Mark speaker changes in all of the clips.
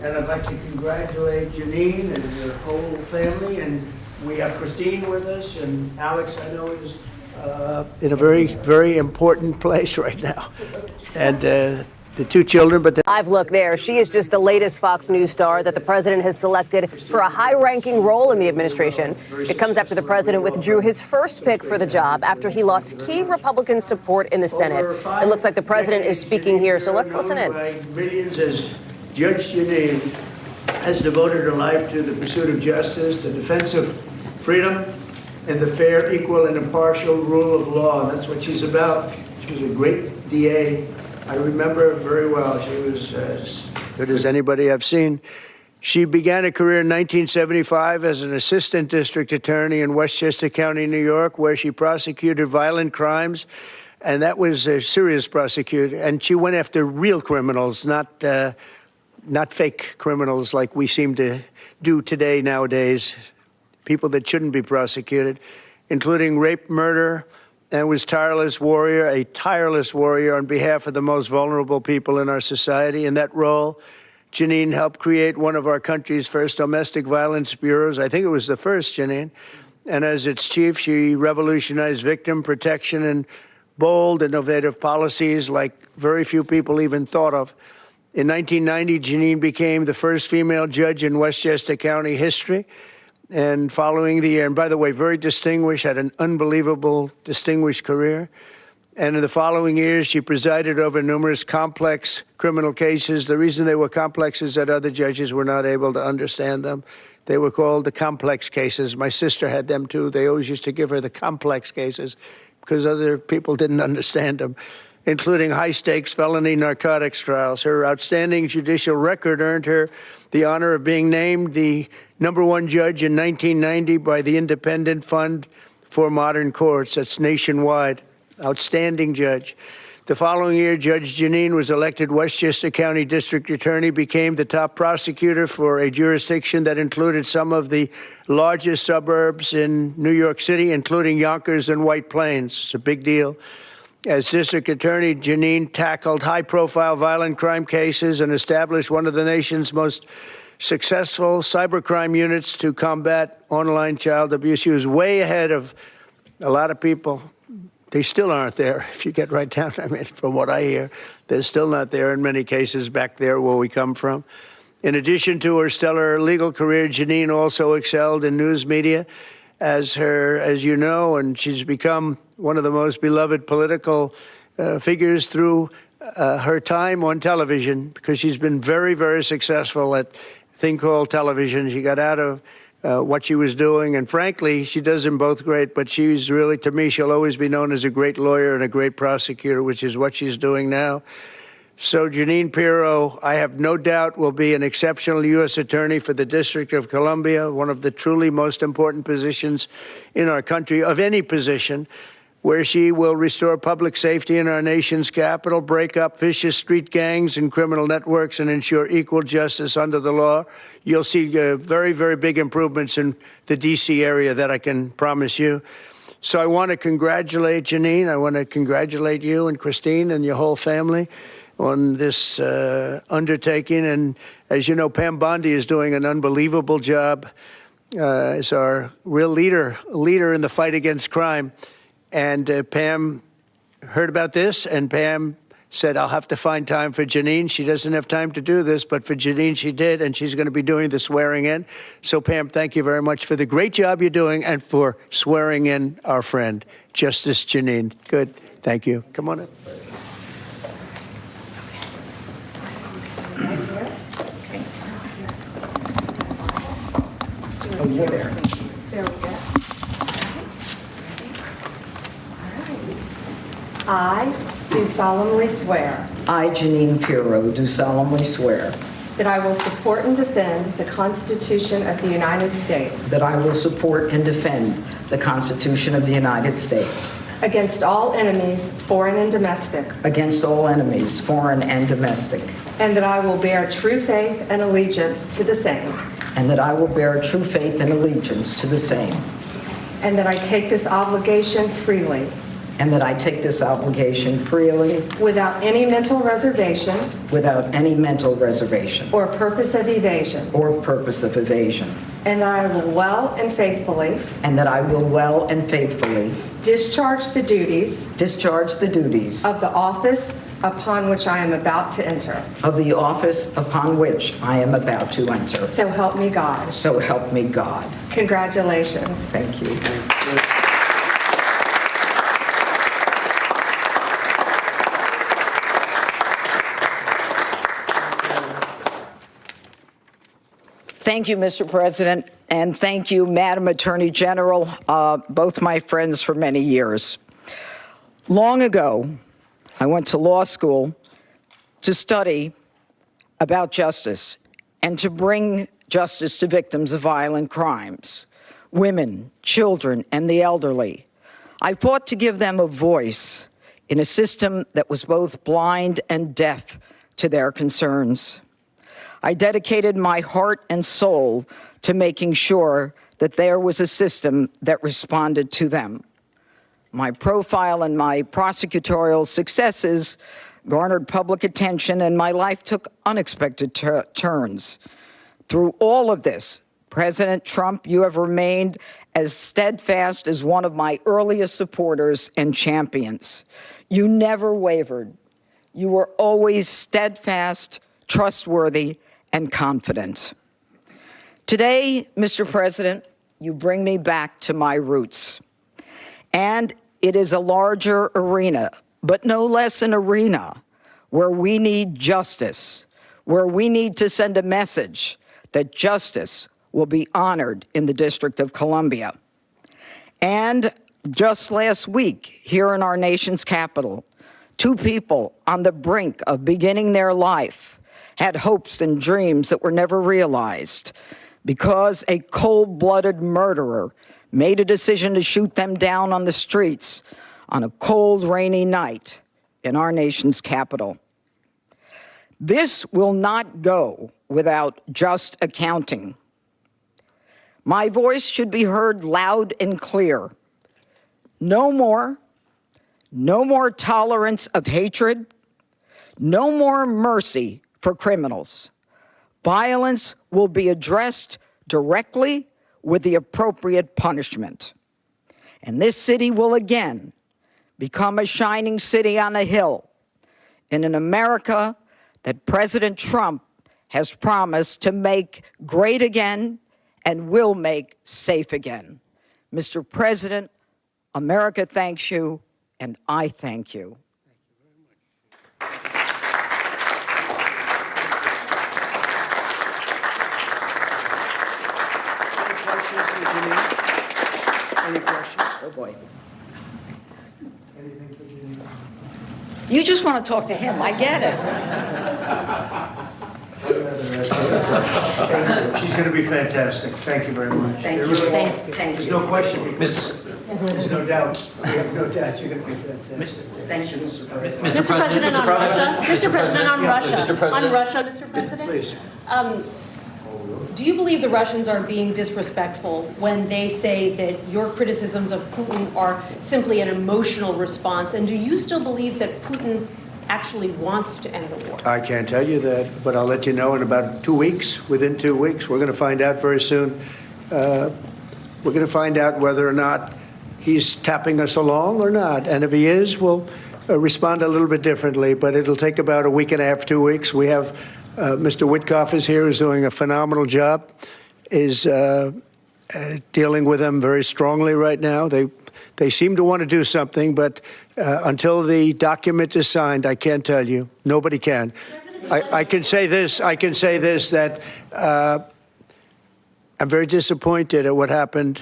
Speaker 1: And I'd like to congratulate Jeanine and her whole family. And we have Christine with us, and Alex, I know, is in a very, very important place right now. And the two children, but
Speaker 2: Live look there. She is just the latest Fox News star that the president has selected for a high-ranking role in the administration. It comes after the president withdrew his first pick for the job after he lost key Republican support in the Senate. It looks like the president is speaking here, so let's listen in.
Speaker 1: Millions as Judge Jeanine has devoted her life to the pursuit of justice, the defense of freedom, and the fair, equal, and impartial rule of law. That's what she's about. She was a great DA. I remember her very well. She was as good as anybody I've seen. She began a career in 1975 as an assistant district attorney in Westchester County, New York, where she prosecuted violent crimes. And that was a serious prosecution. And she went after real criminals, not fake criminals like we seem to do today nowadays, people that shouldn't be prosecuted, including rape, murder, and was a tireless warrior on behalf of the most vulnerable people in our society. In that role, Jeanine helped create one of our country's first domestic violence bureaus. I think it was the first, Jeanine. And as its chief, she revolutionized victim protection and bold, innovative policies like very few people even thought of. In 1990, Jeanine became the first female judge in Westchester County history. And following the year, and by the way, very distinguished, had an unbelievable, distinguished career. And in the following years, she presided over numerous complex criminal cases. The reason they were complex is that other judges were not able to understand them. They were called the complex cases. My sister had them too. They always used to give her the complex cases because other people didn't understand them, including high-stakes felony narcotics trials. Her outstanding judicial record earned her the honor of being named the #1 judge in 1990 by the Independent Fund for Modern Courts. That's nationwide. Outstanding judge. The following year, Judge Jeanine was elected Westchester County District Attorney, became the top prosecutor for a jurisdiction that included some of the largest suburbs in New York City, including Yonkers and White Plains. It's a big deal. As district attorney, Jeanine tackled high-profile violent crime cases and established one of the nation's most successful cybercrime units to combat online child abuse. She was way ahead of a lot of people. They still aren't there, if you get right down. I mean, from what I hear, they're still not there in many cases back there where we come from. In addition to her stellar legal career, Jeanine also excelled in news media as you know, and she's become one of the most beloved political figures through her time on television, because she's been very, very successful at a thing called television. She got out of what she was doing, and frankly, she does them both great, but she's really, to me, she'll always be known as a great lawyer and a great prosecutor, which is what she's doing now. So Jeanine Pirro, I have no doubt, will be an exceptional U.S. attorney for the District of Columbia, one of the truly most important positions in our country, of any position, where she will restore public safety in our nation's capital, break up vicious street gangs and criminal networks, and ensure equal justice under the law. You'll see very, very big improvements in the D.C. area, that I can promise you. So I want to congratulate Jeanine. I want to congratulate you and Christine and your whole family on this undertaking. And as you know, Pam Bondi is doing an unbelievable job as our real leader in the fight against crime. And Pam heard about this, and Pam said, I'll have to find time for Jeanine. She doesn't have time to do this, but for Jeanine she did, and she's going to be doing the swearing in. So Pam, thank you very much for the great job you're doing and for swearing in our friend, Justice Jeanine. Good. Thank you. Come on in.
Speaker 3: Oh, you're there. There we go. I do solemnly swear
Speaker 4: I, Jeanine Pirro, do solemnly swear
Speaker 3: that I will support and defend the Constitution of the United States
Speaker 4: that I will support and defend the Constitution of the United States
Speaker 3: against all enemies, foreign and domestic,
Speaker 4: against all enemies, foreign and domestic,
Speaker 3: and that I will bear true faith and allegiance to the same,
Speaker 4: and that I will bear true faith and allegiance to the same,
Speaker 3: and that I take this obligation freely
Speaker 4: and that I take this obligation freely
Speaker 3: without any mental reservation
Speaker 4: without any mental reservation
Speaker 3: or purpose of evasion,
Speaker 4: or purpose of evasion,
Speaker 3: and that I will well and faithfully
Speaker 4: and that I will well and faithfully
Speaker 3: discharge the duties
Speaker 4: of
Speaker 3: the office upon which I am about to enter. So help me God.
Speaker 4: So help me God.
Speaker 3: Congratulations.
Speaker 4: Thank you. Thank you, Mr. President, and thank you, Madam Attorney General, both my friends for many years. Long ago, I went to law school to study about justice and to bring justice to victims of violent crimes, women, children, and the elderly. I fought to give them a voice in a system that was both blind and deaf to their concerns. I dedicated my heart and soul to making sure that there was a system that responded to them. My profile and my prosecutorial successes garnered public attention, and my life took unexpected turns. Through all of this, President Trump, you have remained as steadfast as one of my earliest supporters and champions. You never wavered. You were always steadfast, trustworthy, and confident. Today, Mr. President, you bring me back to my roots. And it is a larger arena, but no less an arena where we need justice, where we need to send a message that justice will be honored in the District of Columbia. And just last week, here in our nation's capital, two people on the brink of beginning their life had hopes and dreams that were never realized because a cold-blooded murderer made a decision to shoot them down on the streets on a cold, rainy night in our nation's capital. This will not go without just accounting. My voice should be heard loud and clear. No more tolerance of hatred, no more mercy for criminals. Violence will be addressed directly with the appropriate punishment. And this city will again become a shining city on a hill in an America that President Trump has promised to make great again and will make safe again. Mr. President, America thanks you, and I thank you.
Speaker 1: Any questions?
Speaker 4: Oh, boy.
Speaker 1: Anything for Jeanine?
Speaker 4: You just want to talk to him. I get it.
Speaker 1: She's going to be fantastic. Thank you very much.
Speaker 4: Thank you.
Speaker 1: Thank
Speaker 4: Thank
Speaker 1: There's
Speaker 4: you.
Speaker 1: no question, because there's no doubt. We have no doubt you're going to be fantastic.
Speaker 4: Thank you, Mr. President.
Speaker 5: Mr. President, on Russia. Mr. President, on Russia.
Speaker 1: Mr. President.
Speaker 5: On Russia, Mr. President.
Speaker 1: Please.
Speaker 5: Do you believe the Russians are being disrespectful when they say that your criticisms of Putin are simply an emotional response? And do you still believe that Putin actually wants to end the war?
Speaker 1: I can't tell you that, but I'll let you know in about 2 weeks. Within 2 weeks, we're going to find out very soon. We're going to find out whether or not he's tapping us along or not. And if he is, we'll respond a little bit differently. But it'll take about a week and a half, 2 weeks. We have Mr. Witkoff is here, is doing a phenomenal job, is dealing with them very strongly right now. They seem to want to do something, but until the document is signed, I can't tell you. Nobody can. I can say this. That I'm very disappointed at what happened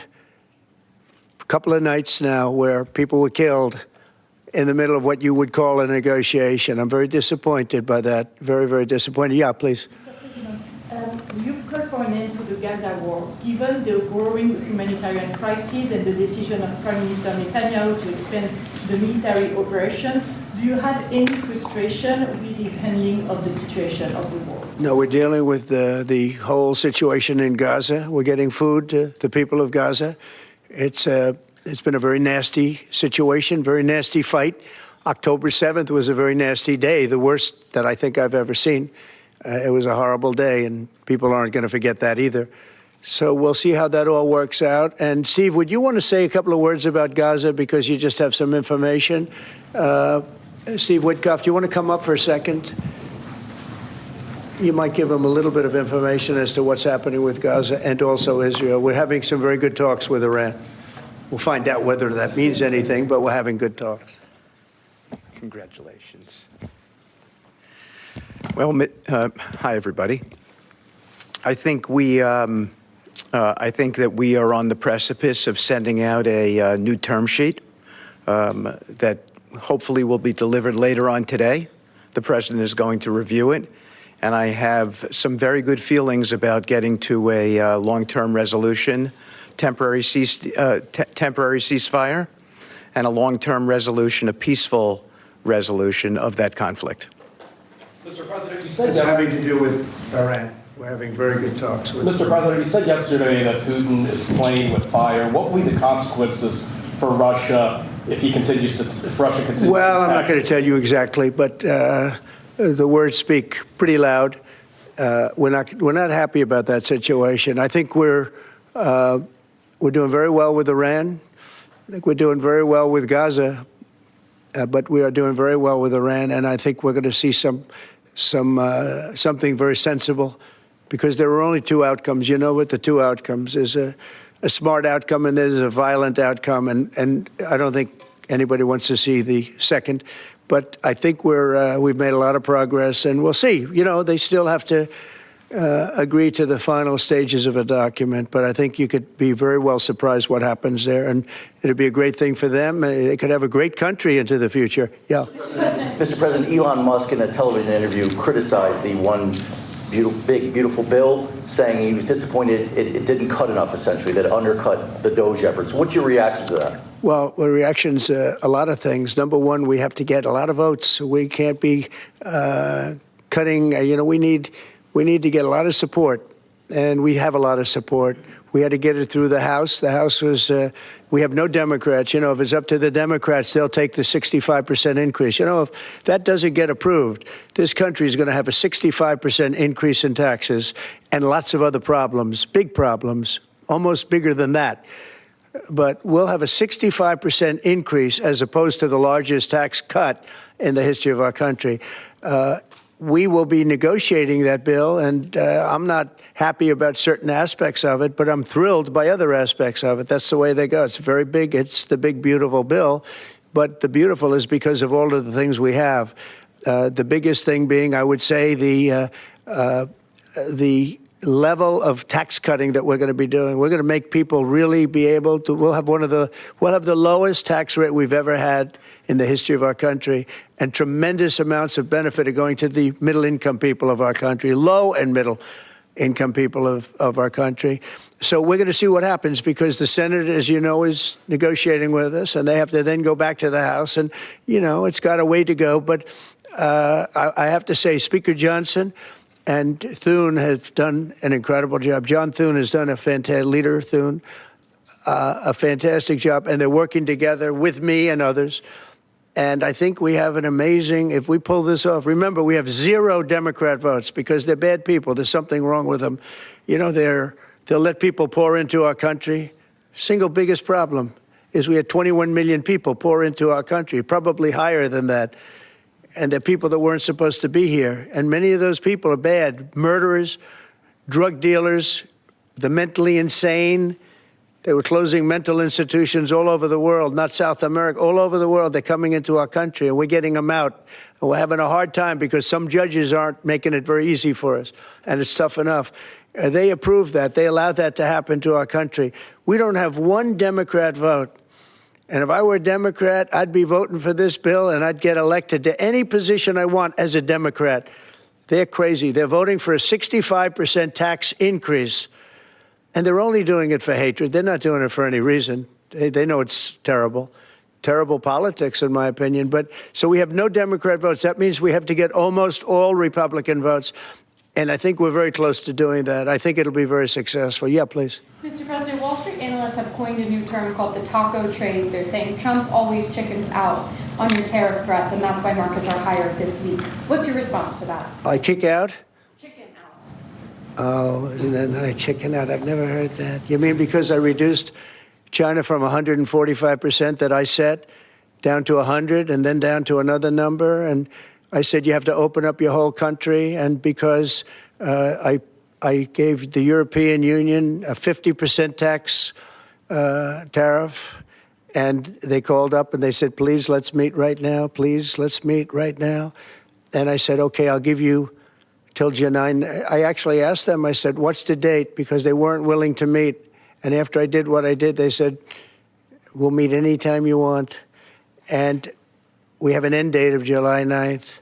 Speaker 1: a couple of nights now, where people were killed in the middle of what you would call a negotiation. I'm very disappointed by that. Very, very disappointed. Yeah, please.
Speaker 6: Mr. President, you've called for an end to the Gaza war. Given the growing humanitarian crisis and the decision of Prime Minister Netanyahu to expand the military operation, do you have any frustration with his handling of the situation of the war?
Speaker 1: No, we're dealing with the whole situation in Gaza. We're getting food to the people of Gaza. It's It's been a very nasty situation, very nasty fight. October 7th was a very nasty day, the worst that I think I've ever seen. It was a horrible day, and people aren't going to forget that either. So we'll see how that all works out. And Steve, would you want to say a couple of words about Gaza because you just have some information? Steve Witkoff, do you want to come up for a second? You might give them a little bit of information as to what's happening with Gaza and also Israel. We're having some very good talks with Iran. We'll find out whether that means anything, but we're having good talks.
Speaker 7: Congratulations. Well, hi, everybody. I think that we are on the precipice of sending out a new term sheet that hopefully will be delivered later on today. The president is going to review it, and I have some very good feelings about getting to a long-term resolution, temporary ceasefire, and a long-term resolution, a peaceful resolution of that conflict.
Speaker 8: Mr. President, you said
Speaker 1: It's having to do with Iran. We're having very good talks with
Speaker 8: Mr. President, you said yesterday that Putin is playing with fire. What will be the consequences for Russia if Russia continues to
Speaker 1: Well, I'm not going to tell you exactly, but the words speak pretty loud. We're not happy about that situation. I think we're doing very well with Iran. I think we're doing very well with Gaza, but we are doing very well with Iran, and I think we're going to see something very sensible, because there are only two outcomes. You know what the two outcomes is: a smart outcome and there's a violent outcome, and I don't think anybody wants to see the second. But I think we've made a lot of progress, and we'll see. You know, they still have to agree to the final stages of a document, but I think you could be very well surprised what happens there, and it'd be a great thing for them. They could have a great country into the future. Yeah.
Speaker 9: Mr. President, Elon Musk in a television interview criticized the one big, beautiful bill, saying he was disappointed it didn't cut enough, essentially, that it undercut the DOGE efforts. What's your reaction to that?
Speaker 1: Well, the reaction's a lot of things. Number one, we have to get a lot of votes. We can't be cutting. We need to get a lot of support, and we have a lot of support. We had to get it through the House. The House was, we have no Democrats. If it's up to the Democrats, they'll take the 65% increase. If that doesn't get approved, this country is going to have a 65% increase in taxes and lots of other problems, big problems, almost bigger than that. But we'll have a 65% increase as opposed to the largest tax cut in the history of our country. We will be negotiating that bill, and I'm not happy about certain aspects of it, but I'm thrilled by other aspects of it. That's the way they go. It's very big. It's the big, beautiful bill, but the beautiful is because of all of the things we have. The biggest thing being, I would say, the level of tax cutting that we're going to be doing. We're going to make people really be able to. We'll have the lowest tax rate we've ever had in the history of our country, and tremendous amounts of benefit are going to the middle-income people of our country, low and middle-income people of our country. So we're going to see what happens, because the Senate, as you know, is negotiating with us, and they have to then go back to the House, and it's got a way to go. But I have to say, Speaker Johnson and Thune have done an incredible job. John Thune has done a fantastic job, and they're working together with me and others. And I think we have an amazing, if we pull this off, remember, we have 0 Democrat votes because they're bad people. There's something wrong with them. They'll let people pour into our country. Single biggest problem is we had 21 million people pour into our country, probably higher than that. And they're people that weren't supposed to be here. And many of those people are bad. Murderers, drug dealers, the mentally insane. They were closing mental institutions all over the world, not South America, all over the world. They're coming into our country, and we're getting them out. And we're having a hard time because some judges aren't making it very easy for us, and it's tough enough. They approved that. They allowed that to happen to our country. We don't have one Democrat vote. And if I were a Democrat, I'd be voting for this bill, and I'd get elected to any position I want as a Democrat. They're crazy. They're voting for a 65% tax increase. And they're only doing it for hatred. They're not doing it for any reason. They know it's terrible. Terrible politics, in my opinion. But so we have no Democrat votes. That means we have to get almost all Republican votes. And I think we're very close to doing that. I think it'll be very successful. Yeah, please.
Speaker 10: Mr. President, Wall Street analysts economists have coined a new term called the taco trade. They're saying Trump always chickens out on your tariff threats, and that's why markets are higher this week. What's your response to that?
Speaker 1: I kick out?
Speaker 10: Chicken out.
Speaker 1: Oh, isn't that nice? Chicken out. I've never heard that. You mean because I reduced China from 145% that I set down to 100 and then down to another number? And I said you have to open up your whole country. And because I gave the European Union a 50% tax tariff, and they called up and they said, please, let's meet right now. Please, let's meet right now. And I said, okay, I'll give you till Jeanine. I actually asked them, I said, what's the date? Because they weren't willing to meet. And after I did what I did, they said, we'll meet anytime you want. And we have an end date of July 9th.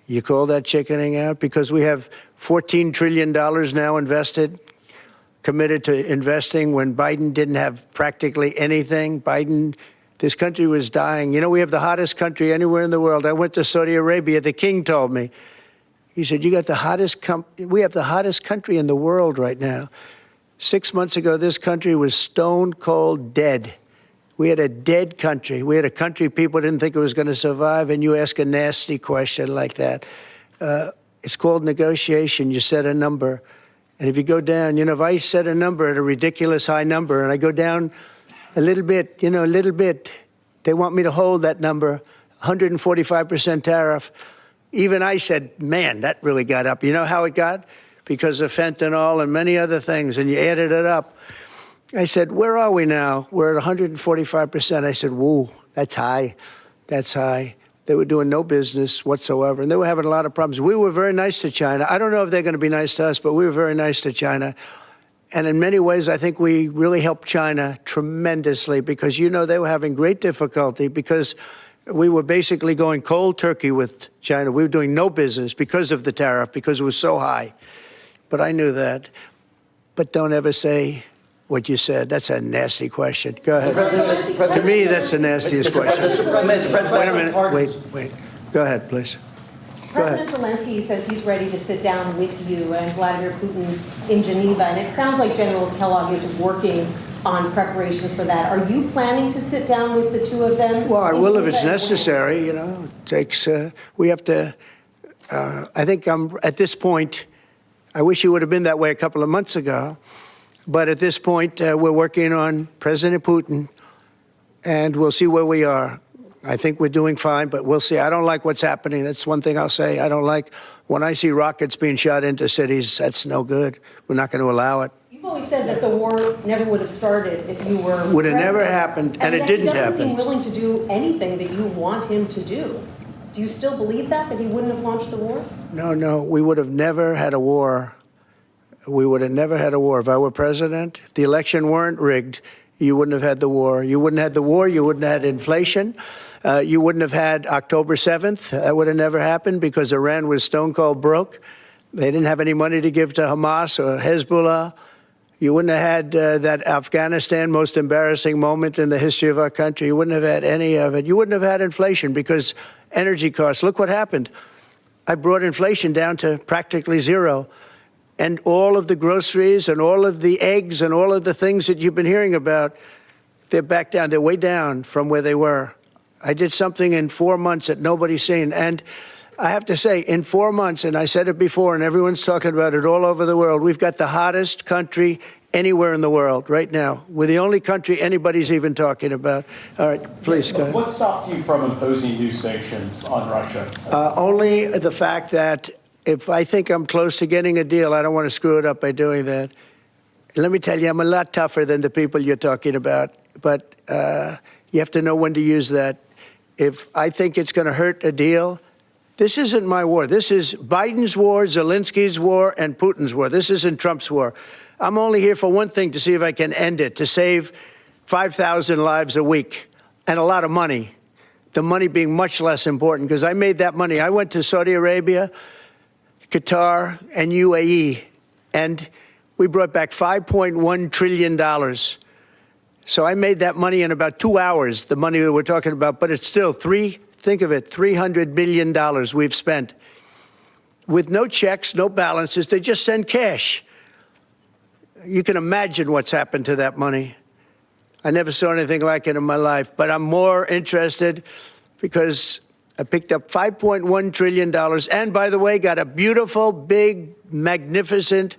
Speaker 1: You call that chickening out? Because we have $14 trillion now invested, committed to investing when Biden didn't have practically anything. This country was dying. You know, we have the hottest country anywhere in the world. I went to Saudi Arabia. The king told me, he said, we have the hottest country in the world right now. 6 months ago, this country was stone cold dead. We had a dead country. We had a country people didn't think it was going to survive, and you ask a nasty question like that. It's called negotiation. You set a number. And if you go down, if I set a number at a ridiculous high number and I go down a little bit, a little bit, they want me to hold that number, 145% tariff. Even I said, man, that really got up. You know how it got? Because of fentanyl and many other things, and you added it up. I said, where are we now? We're at 145%. I said, whoa, that's high. That's high. They were doing no business whatsoever, and they were having a lot of problems. We were very nice to China. I don't know if they're going to be nice to us, but we were very nice to China. And in many ways, I think we really helped China tremendously because, they were having great difficulty because we were basically going cold turkey with China. We were doing no business because of the tariff, because it was so high. But I knew that. But don't ever say what you said. That's a nasty question. Go ahead.
Speaker 9: Mr. President,
Speaker 1: To me, that's the nastiest question.
Speaker 9: Mr. President,
Speaker 1: Wait a minute. Wait. Go ahead, please. Go ahead.
Speaker 5: President Zelensky says he's ready to sit down with you and Vladimir Putin in Geneva, and it sounds like General Kellogg is working on preparations for that. Are you planning to sit down with the two of them?
Speaker 1: Well, I will if it's necessary. It takes. We have to. I think I'm at this point. I wish it would have been that way a couple of months ago, but at this point, we're working on President Putin, and we'll see where we are. I think we're doing fine, but we'll see. I don't like what's happening. That's one thing I'll say. I don't like when I see rockets being shot into cities. That's no good. We're not going to allow it.
Speaker 5: You've always said that the war never would have started if you were
Speaker 1: Would have never
Speaker 5: president.
Speaker 1: happened, and it didn't
Speaker 5: He doesn't
Speaker 1: happen.
Speaker 5: seem willing to do anything that you want him to do. Do you still believe that he wouldn't have launched the war?
Speaker 1: No. We would have never had a war. We would have never had a war. If I were president, if the election weren't rigged, you wouldn't have had the war. You wouldn't have had the war. You wouldn't have had inflation. You wouldn't have had October 7th. That would have never happened because Iran was stone cold broke. They didn't have any money to give to Hamas or Hezbollah. You wouldn't have had that Afghanistan most embarrassing moment in the history of our country. You wouldn't have had any of it. You wouldn't have had inflation because energy costs. Look what happened. I brought inflation down to practically zero. And all of the groceries and all of the eggs and all of the things that you've been hearing about, they're back down. They're way down from where they were. I did something in 4 months that nobody's seen. And I have to say, in 4 months, and I said it before, and everyone's talking about it all over the world, we've got the hottest country anywhere in the world right now. We're the only country anybody's even talking about. All right, please go ahead.
Speaker 8: What stopped you from imposing new sanctions on Russia?
Speaker 1: Only the fact that if I think I'm close to getting a deal, I don't want to screw it up by doing that. Let me tell you, I'm a lot tougher than the people you're talking about, but you have to know when to use that. If I think it's going to hurt a deal, this isn't my war. This is Biden's war, Zelensky's war, and Putin's war. This isn't Trump's war. I'm only here for one thing, to see if I can end it, to save 5,000 lives a week and a lot of money, the money being much less important, because I made that money. I went to Saudi Arabia, Qatar, and UAE, and we brought back $5.1 trillion. So I made that money in about 2 hours, the money that we're talking about, but it's still think of it, $300 billion we've spent with no checks, no balances. They just send cash. You can imagine what's happened to that money. I never saw anything like it in my life. But I'm more interested because I picked up $5.1 trillion and, by the way, got a beautiful, big, magnificent,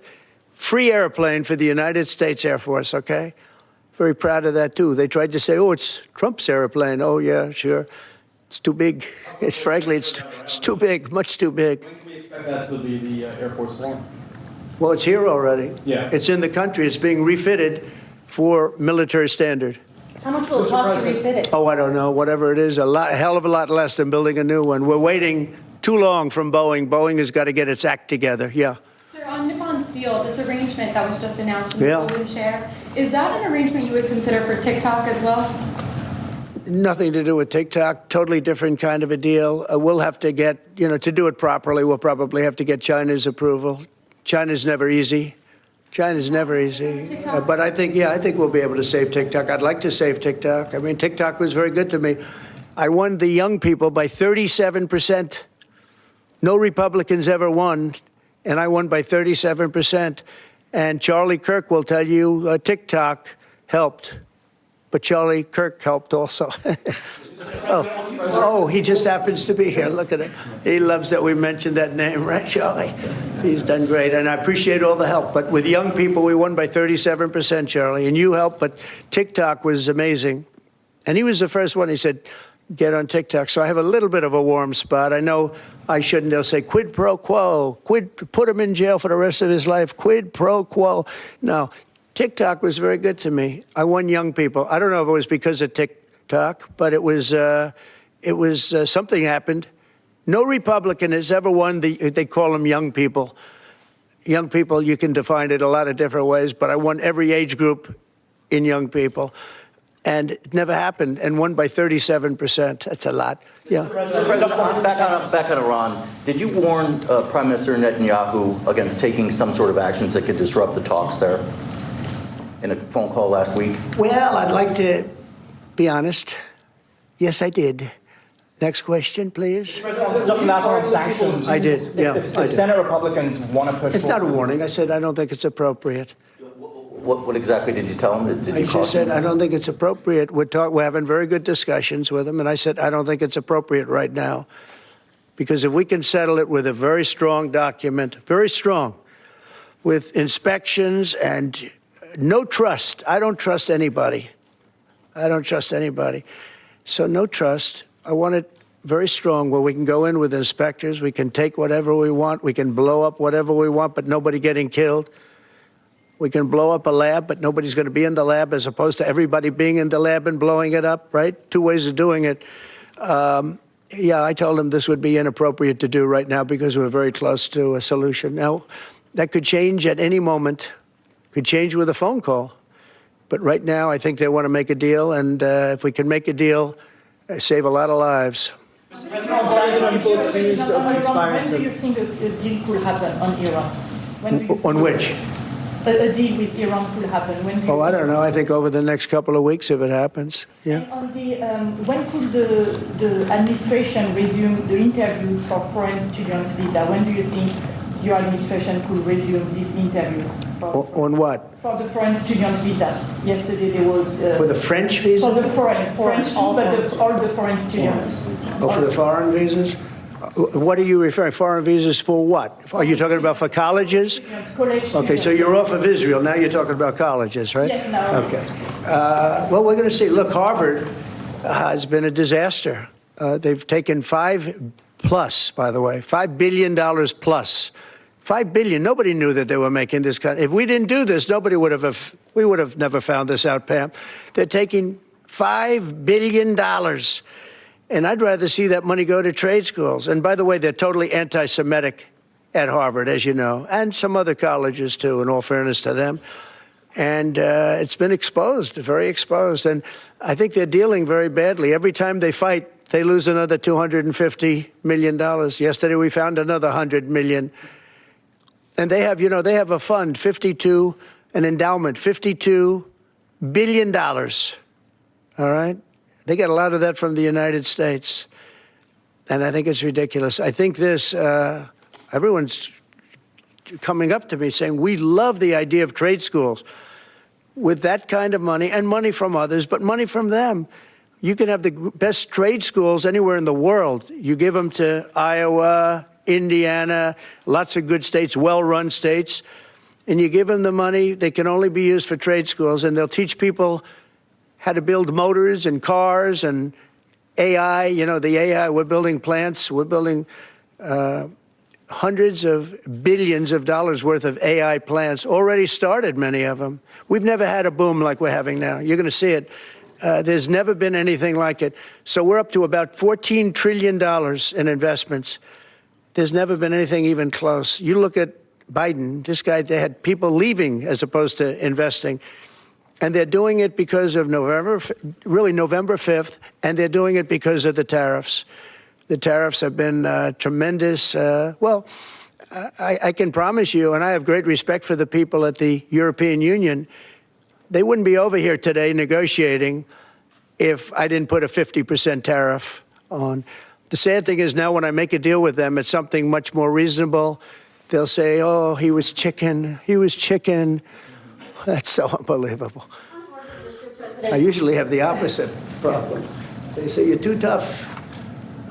Speaker 1: free airplane for the United States Air Force, okay? Very proud of that, too. They tried to say, oh, it's Trump's airplane. Oh, yeah, sure. It's too big. Frankly, it's too big, much too big.
Speaker 8: When can we expect that to be the Air Force One?
Speaker 1: Well, it's here already.
Speaker 8: Yeah.
Speaker 1: It's in the country. It's being refitted for military standard.
Speaker 5: How much will it cost to refit it?
Speaker 1: Oh, I don't know. Whatever it is, a hell of a lot less than building a new one. We're waiting too long from Boeing. Boeing has got to get its act together. Yeah.
Speaker 10: Sir, on Nippon Steel, this arrangement that was just announced in the
Speaker 1: Yeah.
Speaker 10: golden share, is that an arrangement you would consider for TikTok as well?
Speaker 1: Nothing to do with TikTok. Totally different kind of a deal. We'll have to get, to do it properly, we'll probably have to get China's approval. China's never easy. China's never easy. But I think we'll be able to save TikTok. I'd like to save TikTok. I mean, TikTok was very good to me. I won the young people by 37%. No Republicans ever won, and I won by 37%. And Charlie Kirk will tell you TikTok helped, but Charlie Kirk helped also. Oh, he just happens to be here. Look at him. He loves that we mentioned that name, right, Charlie? He's done great, and I appreciate all the help. But with young people, we won by 37%, Charlie, and you helped. But TikTok was amazing. And he was the first one. He said, get on TikTok. So I have a little bit of a warm spot. I know I shouldn't. They'll say quid pro quo, put him in jail for the rest of his life, quid pro quo. No, TikTok was very good to me. I won young people. I don't know if it was because of TikTok, but it was something happened. No Republican has ever won they call them young people. Young people, you can define it a lot of different ways, but I won every age group in young people. And it never happened, and won by 37%. That's a lot. Yeah.
Speaker 9: Back on Iran, did you warn Prime Minister Netanyahu against taking some sort of actions that could disrupt the talks there in a phone call last week?
Speaker 1: Well, I'd like to be honest. Yes, I did. Next question, please.
Speaker 11: Just on sanctions.
Speaker 1: I did, yeah.
Speaker 11: If Senate Republicans want to push
Speaker 1: It's not a warning. I said I don't think it's appropriate.
Speaker 9: What exactly did you tell him? Did you
Speaker 1: I just said I don't think it's appropriate. We're having very good discussions with him, and I said I don't think it's appropriate right now. Because if we can settle it with a very strong document, very strong, with inspections and no trust. I don't trust anybody. I don't trust anybody. So no trust. I want it very strong where we can go in with inspectors. We can take whatever we want. We can blow up whatever we want, but nobody getting killed. We can blow up a lab, but nobody's going to be in the lab, as opposed to everybody being in the lab and blowing it up, right? Two ways of doing it. Yeah, I told him this would be inappropriate to do right now because we're very close to a solution. Now, that could change at any moment. Could change with a phone call. But right now, I think they want to make a deal, and if we can make a deal, save a lot of lives.
Speaker 6: When do you think a deal could happen on Iran?
Speaker 1: On which?
Speaker 6: A deal with Iran could happen.
Speaker 1: Oh, I don't know. I think over the next couple of weeks, if it happens. Yeah.
Speaker 6: And on the when could the administration resume the interviews for foreign students' visa? When do you think your administration could resume these interviews?
Speaker 1: On what?
Speaker 6: For the foreign student visa. Yesterday there was...
Speaker 1: for the French visa?
Speaker 6: For the French too, but all the foreign students.
Speaker 1: Oh, for the foreign visas? What are you referring? Foreign visas for what? Are you talking about for colleges? Okay, so you're off of Israel. Now you're talking about colleges, right?
Speaker 6: Yes, no.
Speaker 1: Okay. Well, we're going to see. Look, Harvard has been a disaster. They've taken $5 billion plus. $5 billion. Nobody knew that they were making this kind. If we didn't do this, we would have never found this out, Pam. They're taking $5 billion. And I'd rather see that money go to trade schools. And by the way, they're totally anti-Semitic at Harvard, as you know, and some other colleges, too, in all fairness to them. And it's been exposed, very exposed. And I think they're dealing very badly. Every time they fight, they lose another $250 million. Yesterday, we found another $100 million. And they have, they have a fund, an endowment, $52 billion. All right? They get a lot of that from the United States. And I think it's ridiculous. I think everyone's coming up to me saying, we love the idea of trade schools. with that kind of money, and money from others, but money from them. You can have the best trade schools anywhere in the world. You give them to Iowa, Indiana, lots of good states, well-run states, and you give them the money. They can only be used for trade schools, and they'll teach people how to build motors and cars and AI. You know, the AI, we're building plants, we're building hundreds of billions of dollars worth of AI plants, already started, many of them. We've never had a boom like we're having now. You're going to see it. There's never been anything like it. So we're up to about $14 trillion in investments. There's never been anything even close. You look at Biden, this guy, they had people leaving as opposed to investing. And they're doing it because of November 5th, and they're doing it because of the tariffs. The tariffs have been tremendous. I can promise you, and I have great respect for the people at the European Union, they wouldn't be over here today negotiating if I didn't put a 50% tariff on. The sad thing is now when I make a deal with them, it's something much more reasonable. They'll say, oh, he was chicken. That's so unbelievable. I usually have the opposite problem. They say, you're too tough.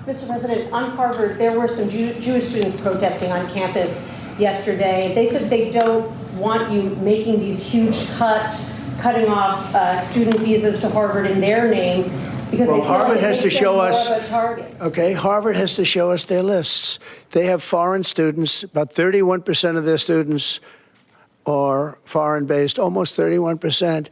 Speaker 5: Mr. President, on Harvard, there were some Jewish students protesting on campus yesterday. They said they don't want you making these huge cuts, cutting off student visas to Harvard in their name, because they feel
Speaker 1: Harvard
Speaker 5: like it
Speaker 1: has
Speaker 5: makes
Speaker 1: to show
Speaker 5: them more
Speaker 1: us,
Speaker 5: of a target.
Speaker 1: Okay, Harvard has to show us their lists. They have foreign students. About 31% of their students are foreign-based, almost 31%.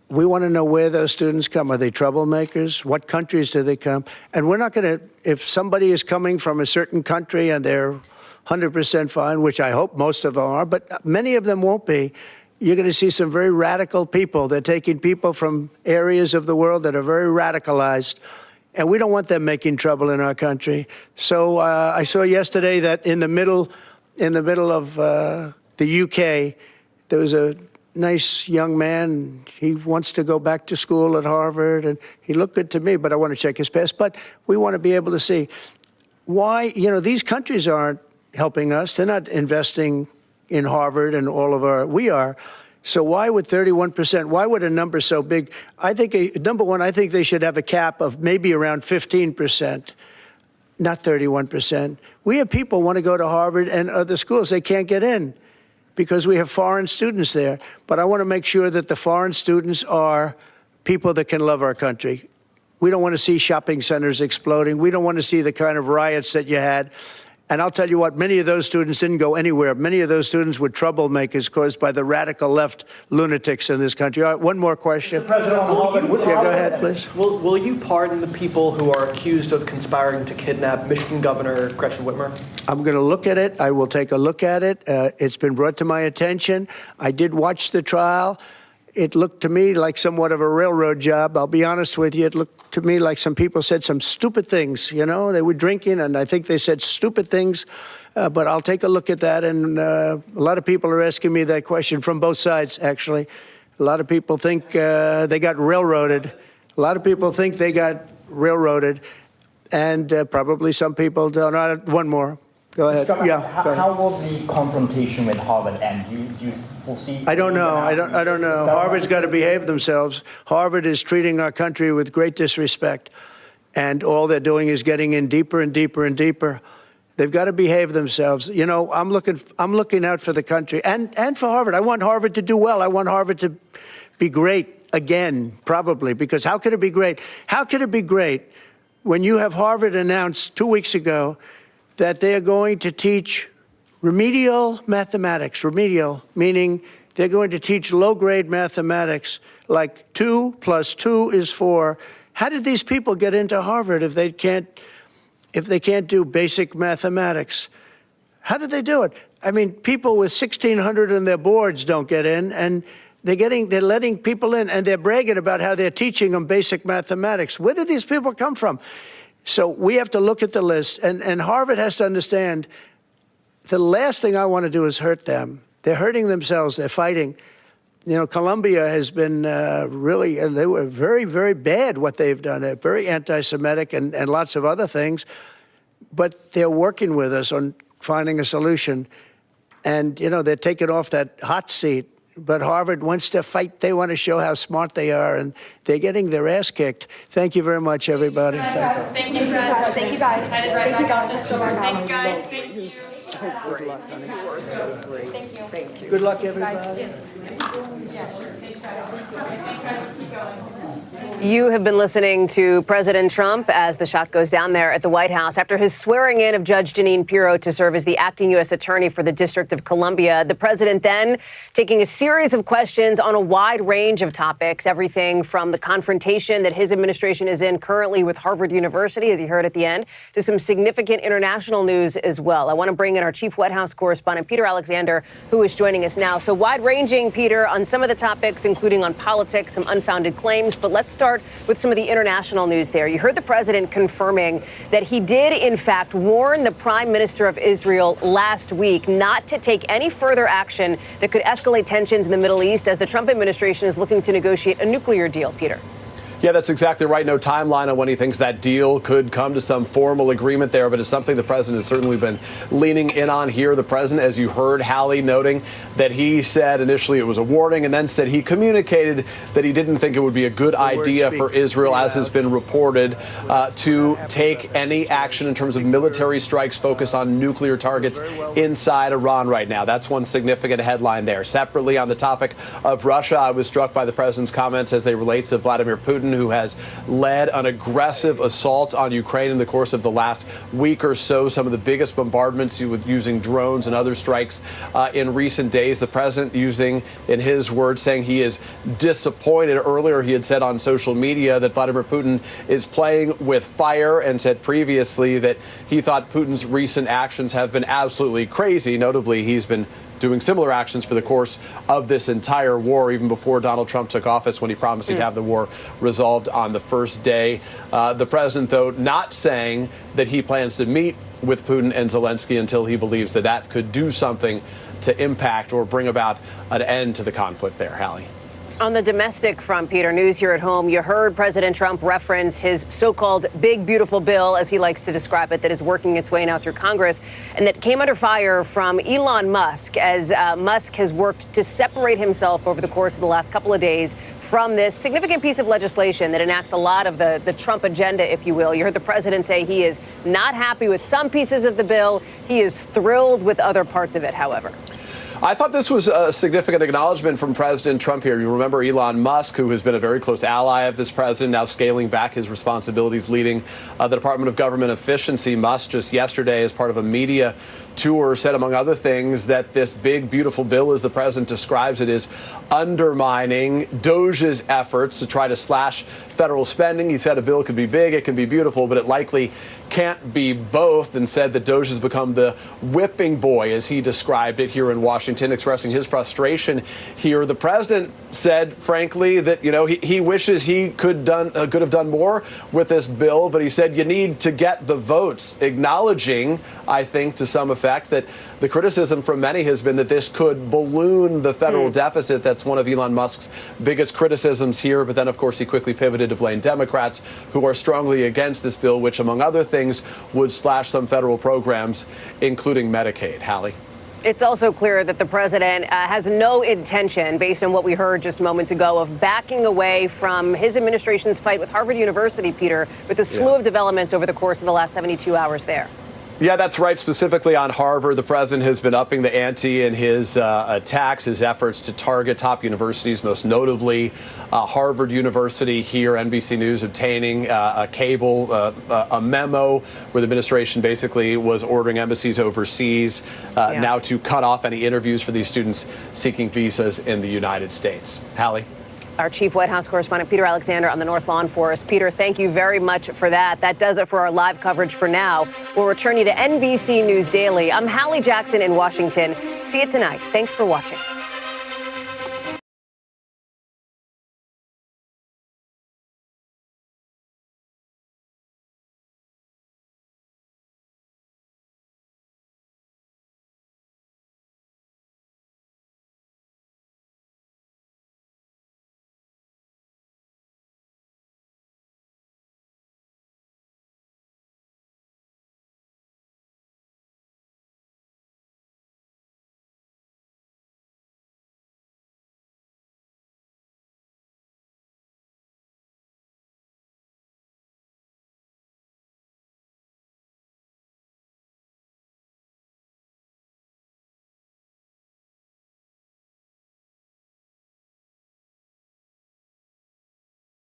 Speaker 1: We want to know where those students come. Are they troublemakers? What countries do they come? And we're not going to, if somebody is coming from a certain country and they're 100% fine, which I hope most of them are, but many of them won't be, you're going to see some very radical people. They're taking people from areas of the world that are very radicalized, and we don't want them making trouble in our country. So I saw yesterday that in the middle of the UK, there was a nice young man. He wants to go back to school at Harvard, and he looked good to me, but I want to check his past. But we want to be able to see why, these countries aren't helping us. They're not investing in Harvard and all of we are. So why would 31%, why would a number so big? I think, number one, I think they should have a cap of maybe around 15%, not 31%. We have people who want to go to Harvard and other schools. They can't get in because we have foreign students there. But I want to make sure that the foreign students are people that can love our country. We don't want to see shopping centers exploding. We don't want to see the kind of riots that you had. And I'll tell you what, many of those students didn't go anywhere. Many of those students were troublemakers caused by the radical left lunatics in this country. All right, one more question.
Speaker 11: Mr. President,
Speaker 1: yeah, go ahead, please.
Speaker 11: Will you pardon the people who are accused of conspiring to kidnap Michigan Governor Gretchen Whitmer?
Speaker 1: I'm going to look at it. I will take a look at it. It's been brought to my attention. I did watch the trial. It looked to me like somewhat of a railroad job. I'll be honest with you. It looked to me like some people said some stupid things. They were drinking, and I think they said stupid things. But I'll take a look at that. And a lot of people are asking me that question from both sides, actually. A lot of people think they got railroaded. And probably some people don't. One more. Go ahead.
Speaker 11: How will the confrontation with Harvard end? You will see.
Speaker 1: I don't know. I don't know. Harvard's got to behave themselves. Harvard is treating our country with great disrespect, and all they're doing is getting in deeper and deeper and deeper. They've got to behave themselves. I'm looking out for the country and for Harvard. I want Harvard to do well. I want Harvard to be great again, probably, because how could it be great? How could it be great when you have Harvard announced 2 weeks ago that they're going to teach remedial mathematics, remedial, meaning they're going to teach low-grade mathematics, like 2 + 2 is 4. How did these people get into Harvard if they can't do basic mathematics? How did they do it? I mean, people with 1,600 on their boards don't get in, and they're letting people in, and they're bragging about how they're teaching them basic mathematics. Where did these people come from? So we have to look at the list, and Harvard has to understand the last thing I want to do is hurt them. They're hurting themselves. They're fighting. Columbia has been really, they were very, very bad what they've done. They're very anti-Semitic and lots of other things. But they're working with us on finding a solution. And, they're taking off that hot seat. But Harvard wants to fight. They want to show how smart they are, and they're getting their ass kicked. Thank you very much, everybody.
Speaker 10: Thank you, guys. Thank you, guys. Headed right back out this door. Thanks, guys. Thank you.
Speaker 4: So great. You are so great.
Speaker 10: Thank you.
Speaker 4: Thank you.
Speaker 1: Good luck, everybody.
Speaker 2: You have been listening to President Trump as the shot goes down there at the White House after his swearing in of Judge Jeanine Pirro to serve as the acting U.S. Attorney for the District of Columbia. The president then taking a series of questions on a wide range of topics, everything from the confrontation that his administration is in currently with Harvard University, as you heard at the end, to some significant international news as well. I want to bring in our chief White House correspondent, Peter Alexander, who is joining us now. So wide-ranging, Peter, on some of the topics, including on politics, some unfounded claims. But let's start with some of the international news there. You heard the president confirming that he did, in fact, warn the prime minister of Israel last week not to take any further action that could escalate tensions in the Middle East as the Trump administration is looking to negotiate a nuclear deal. Peter.
Speaker 12: Yeah, that's exactly right. No timeline on when he thinks that deal could come to some formal agreement there, but it's something the president has certainly been leaning in on here. The president, as you heard Hallie noting, that he said initially it was a warning and then said he communicated that he didn't think it would be a good idea for Israel, as has been reported, to take any action in terms of military strikes focused on nuclear targets inside Iran right now. That's one significant headline there. Separately, on the topic of Russia, I was struck by the president's comments as they relate to Vladimir Putin, who has led an aggressive assault on Ukraine in the course of the last week or so, some of the biggest bombardments using drones and other strikes in recent days. The president using, in his words, saying he is disappointed. Earlier, he had said on social media that Vladimir Putin is playing with fire and said previously that he thought Putin's recent actions have been absolutely crazy. Notably, he's been doing similar actions for the course of this entire war, even before Donald Trump took office, when he promised he'd have the war resolved on the first day. The president, though, not saying that he plans to meet with Putin and Zelensky until he believes that that could do something to impact or bring about an end to the conflict there. Hallie.
Speaker 2: On the domestic front, Peter, news here at home, you heard President Trump reference his so-called big, beautiful bill, as he likes to describe it, that is working its way now through Congress, and that came under fire from Elon Musk, as Musk has worked to separate himself over the course of the last couple of days from this significant piece of legislation that enacts a lot of the Trump agenda, if you will. You heard the president say he is not happy with some pieces of the bill. He is thrilled with other parts of it, however.
Speaker 12: I thought this was a significant acknowledgement from President Trump here. You remember Elon Musk, who has been a very close ally of this president, now scaling back his responsibilities leading the Department of Government Efficiency. Musk just yesterday, as part of a media tour, said, among other things, that this big, beautiful bill, as the president describes it, is undermining DOJ's efforts to try to slash federal spending. He said a bill could be big, it can be beautiful, but it likely can't be both, and said that DOJ has become the whipping boy, as he described it, here in Washington, expressing his frustration here. The president said, frankly, that, you know, he wishes he could have done more with this bill, but he said you need to get the votes, acknowledging, I think, to some effect, that the criticism from many has been that this could balloon the federal deficit. That's one of Elon Musk's biggest criticisms here. But then, of course, he quickly pivoted to blame Democrats, who are strongly against this bill, which, among other things, would slash some federal programs, including Medicaid. Hallie.
Speaker 2: It's also clear that the president has no intention, based on what we heard just moments ago, of backing away from his administration's fight with Harvard University, Peter, with a slew of developments over the course of the last 72 hours there.
Speaker 12: Yeah, that's right. Specifically on Harvard, the president has been upping the ante in his attacks, his efforts to target top universities, most notably Harvard University here. NBC News obtaining a memo where the administration basically was ordering embassies overseas now to cut off any interviews for these students seeking visas in the United States. Hallie.
Speaker 2: Our chief White House correspondent, Peter Alexander, on the North Lawn for us. Peter, thank you very much for that. That does it for our live coverage for now. We'll return you to NBC News Daily. I'm Hallie Jackson in Washington. See you tonight. Thanks for watching.